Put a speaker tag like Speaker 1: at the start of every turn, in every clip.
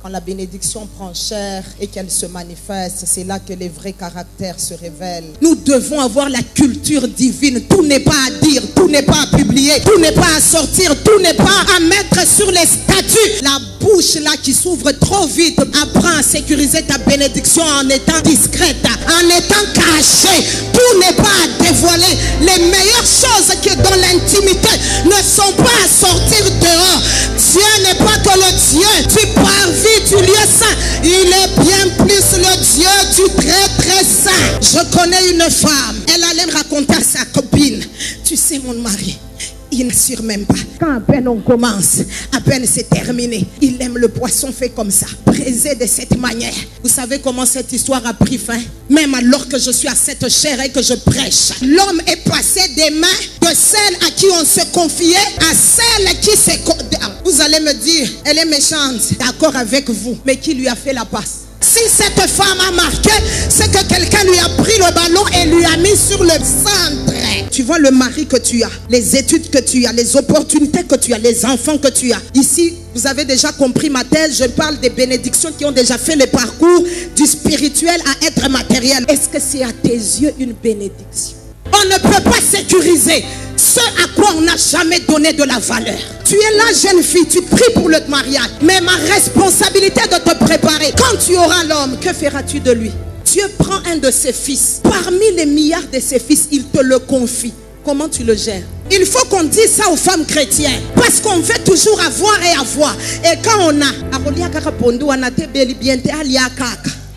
Speaker 1: Quand la bénédiction prend chair et qu'elle se manifeste, c'est là que les vrais caractères se révèlent. Nous devons avoir la culture divine. Tout n'est pas à dire, tout n'est pas à publier, tout n'est pas à sortir, tout n'est pas à mettre sur les statuts. La bouche là qui s'ouvre trop vite, apprends à sécuriser ta bénédiction en étant discrète, en étant cachée. Tout n'est pas à dévoiler. Les meilleures choses que dans l'intimité ne sont pas à sortir dehors. Dieu n'est pas que le Dieu du parvis du lieu saint. Il est bien plus le Dieu du très très saint. Je connais une femme. Elle allait me raconter à sa copine. Tu sais mon mari, il n'assure même pas. Quand à peine on commence, à peine c'est terminé, il aime le poisson fait comme ça, braisé de cette manière. Vous savez comment cette histoire a pris fin? Même alors que je suis à cette chair et que je prêche, l'homme est passé des mains de celle à qui on se confiait à celle qui s'est... Vous allez me dire, elle est méchante, d'accord avec vous, mais qui lui a fait la passe? Si cette femme a marqué, c'est que quelqu'un lui a pris le ballon et lui a mis sur le centre. Tu vois le mari que tu as, les études que tu as, les opportunités que tu as, les enfants que tu as. Ici, vous avez déjà compris ma thèse, je parle des bénédictions qui ont déjà fait le parcours du spirituel à être matériel. Est-ce que c'est à tes yeux une bénédiction? On ne peut pas sécuriser ce à quoi on n'a jamais donné de la valeur. Tu es là, jeune fille, tu pries pour le mariage. Mais ma responsabilité est de te préparer. Quand tu auras l'homme, que feras-tu de lui? Dieu prend un de ses fils. Parmi les milliards de ses fils, il te le confie. Comment tu le gères? Il faut qu'on dise ça aux femmes chrétiennes. Parce qu'on veut toujours avoir et avoir. Et quand on a...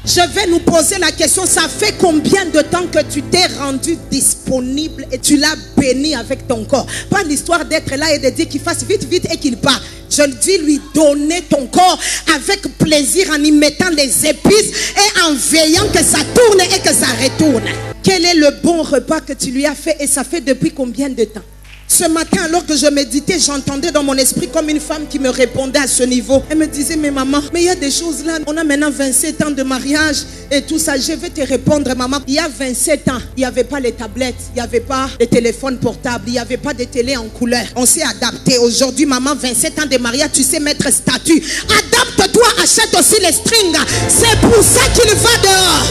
Speaker 1: Je vais nous poser la question, ça fait combien de temps que tu t'es rendu disponible et tu l'as béni avec ton corps? Pas l'histoire d'être là et de dire qu'il fasse vite, vite et qu'il part. Je dis lui donner ton corps avec plaisir en y mettant les épices et en veillant que ça tourne et que ça retourne. Quel est le bon repas que tu lui as fait et ça fait depuis combien de temps? Ce matin, alors que je méditais, j'entendais dans mon esprit comme une femme qui me répondait à ce niveau. Elle me disait, mais maman, mais il y a des choses là. On a maintenant 27 ans de mariage et tout ça. Je vais te répondre, maman. Il y a 27 ans, il n'y avait pas les tablettes, il n'y avait pas les téléphones portables, il n'y avait pas de télé en couleur. On s'est adapté. Aujourd'hui, maman, 27 ans de mariage, tu sais mettre statut. Adapte-toi, achète aussi les strings. C'est pour ça qu'il va dehors.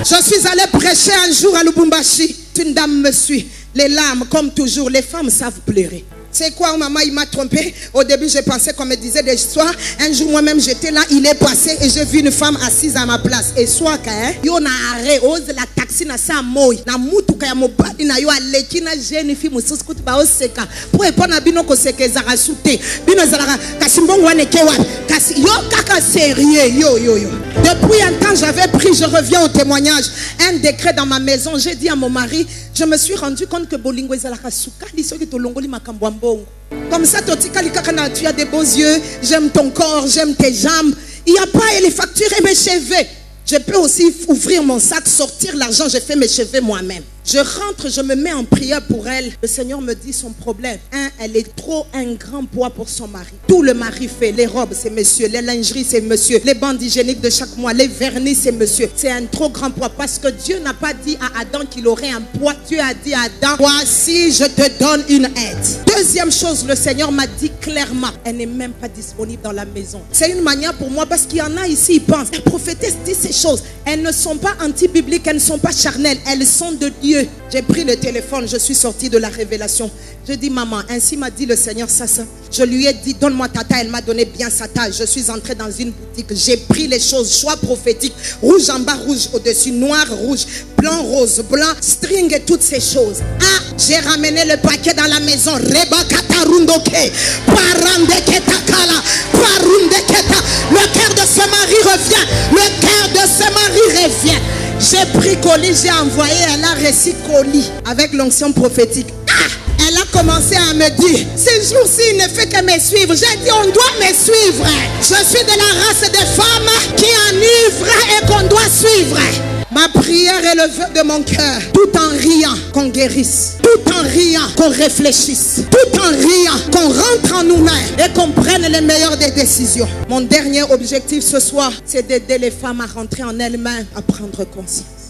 Speaker 1: Je suis allée prêcher un jour à Lubumbashi. Une dame me suit. Les larmes, comme toujours, les femmes savent pleurer. C'est quoi, maman, il m'a trompé. Au début, je pensais qu'on me disait des histoires. Un jour, moi-même, j'étais là, il est passé et j'ai vu une femme assise à ma place. Et soit qu'il y a un arrêt, ose la taxi na sa moi. Na mutu kaya mobali na yo aleki na jeune fille mususu kuti ba oseka. Pour epona bino ko sekeza soute. Bino zalaka kasimbongo wane kewa. Kasi yo kaka sérieux yo. Depuis un temps, j'avais pris, je reviens au témoignage, un décret dans ma maison. J'ai dit à mon mari, je me suis rendu compte que bolingo ezalaka suka lisoki to longoli makambo ambongo. Comme ça, tu as des beaux yeux, j'aime ton corps, j'aime tes jambes. Il n'y a pas les factures et mes cheveux. Je peux aussi ouvrir mon sac, sortir l'argent, je fais mes cheveux moi-même. Je rentre, je me mets en prière pour elle. Le Seigneur me dit son problème. Elle est trop un grand poids pour son mari. Tout le mari fait. Les robes, c'est monsieur. Les lingeries, c'est monsieur. Les bandes hygiéniques de chaque mois. Les vernis, c'est monsieur. C'est un trop grand poids. Parce que Dieu n'a pas dit à Adam qu'il aurait un poids. Dieu a dit à Adam, voici, je te donne une aide. Deuxième chose, le Seigneur m'a dit clairement, elle n'est même pas disponible dans la maison. C'est une manière pour moi, parce qu'il y en a ici, ils pensent. La prophétesse dit ces choses. Elles ne sont pas anti-bibliques, elles ne sont pas charnelles. Elles sont de Dieu. J'ai pris le téléphone, je suis sortie de la révélation. Je dis, maman, ainsi m'a dit le Seigneur, ça. Je lui ai dit, donne-moi ta taille. Elle m'a donné bien sa taille. Je suis entrée dans une boutique. J'ai pris les choses, choix prophétique. Rouge en bas, rouge au-dessus, noir, rouge, blanc, rose, blanc, string et toutes ces choses. Ah, j'ai ramené le paquet dans la maison. Le cœur de ce mari revient. Le cœur de ce mari revient. J'ai pris colis, j'ai envoyé, elle a reçu colis avec l'onction prophétique. Ah! Elle a commencé à me dire, ce jour-ci, il ne fait que me suivre. J'ai dit, on doit me suivre. Je suis de la race des femmes qui enivrent et qu'on doit suivre. Ma prière est le vœu de mon cœur. Tout en riant qu'on guérisse. Tout en riant qu'on réfléchisse. Tout en riant qu'on rentre en nous-mêmes et qu'on prenne les meilleures des décisions. Mon dernier objectif ce soir, c'est d'aider les femmes à rentrer en elles-mêmes, à prendre conscience.